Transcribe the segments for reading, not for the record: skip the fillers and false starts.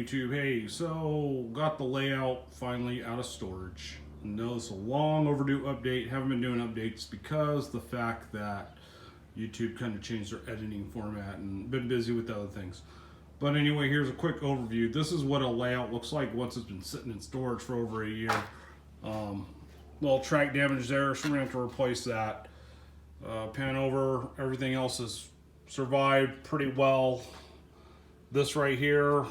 YouTube. Hey, so got the layout finally out of storage. I know it's a long overdue update. Haven't been doing updates because the fact that YouTube kind of changed their editing format and been busy with other things. But anyway, here's a quick overview. This is what a layout looks like once it's been sitting in storage for over a year. Little track damage there, so we're gonna have to replace that. Pan over, everything else has survived pretty well. This right here,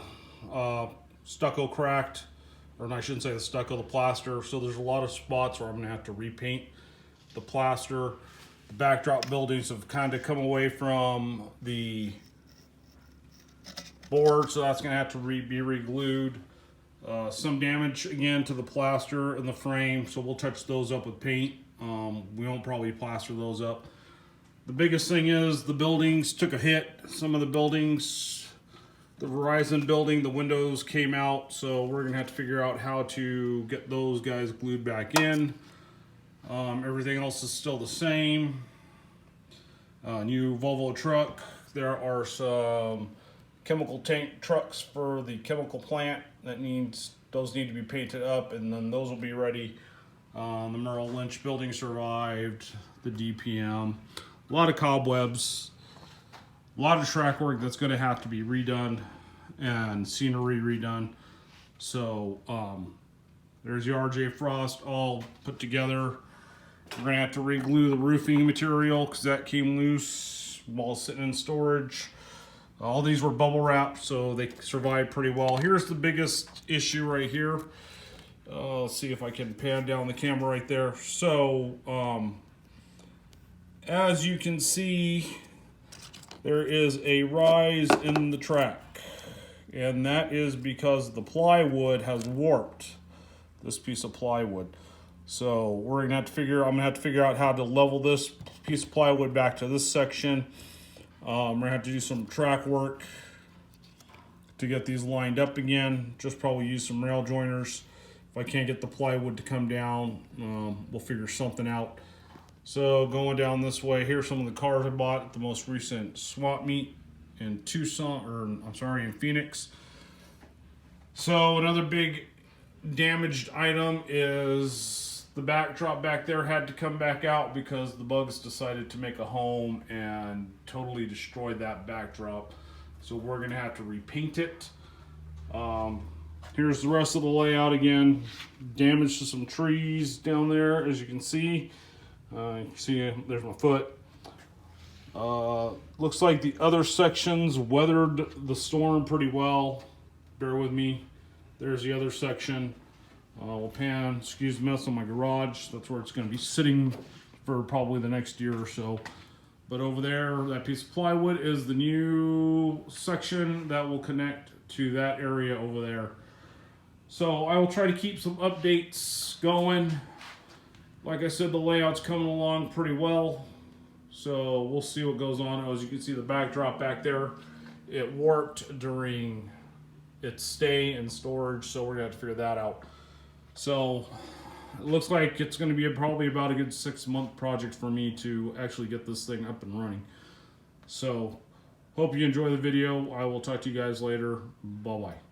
stucco cracked, or I shouldn't say the stucco, the plaster. So there's a lot of spots where I'm gonna have to repaint the plaster. The backdrop buildings have kind of come away from the board, so that's gonna have to be re-glued. Some damage again to the plaster and the frame, so we'll touch those up with paint. We won't probably plaster those up. The biggest thing is the buildings took a hit. Some of the buildings, the Verizon building, the windows came out, so we're gonna have to figure out how to get those guys glued back in. Everything else is still the same. New Volvo truck. There are some chemical tank trucks for the chemical plant those need to be painted up, and then those will be ready. The Merrill Lynch building survived, the DPM. A lot of cobwebs, a lot of track work that's going to have to be redone and scenery redone. So there's the RJ Frost all put together. We're going to have to re-glue the roofing material because that came loose while sitting in storage. All these were bubble wrapped, so they survived pretty well. Here's the biggest issue right here. Let's see if I can pan down the camera right there. So, as you can see, there is a rise in the track. And that is because the plywood has warped, this piece of plywood. So we're gonna have to I'm gonna have to figure out how to level this piece of plywood back to this section. We're gonna have to do some track work to get these lined up again. Just probably use some rail joiners. If I can't get the plywood to come down, we'll figure something out. So going down this way, here's some of the cars I bought at the most recent swap meet in in Phoenix. So another big damaged item is the backdrop back there had to come back out because the bugs decided to make a home and totally destroyed that backdrop. So we're gonna have to repaint it. Here's the rest of the layout again. Damage to some trees down there, as you can see. You can see there's my foot. Looks like the other sections weathered the storm pretty well. Bear with me. There's the other section. We'll pan, excuse the mess on my garage. That's where it's going to be sitting for probably the next year or so. But over there, that piece of plywood is the new section that will connect to that area over there. So I will try to keep some updates going. Like I said, the layout's coming along pretty well. So we'll see what goes on. As you can see, the backdrop back there, it warped during its stay in storage. So we're going to have to figure that out. So it looks like it's going to be probably about a good 6-month project for me to actually get this thing up and running. So hope you enjoy the video. I will talk to you guys later. Bye-bye.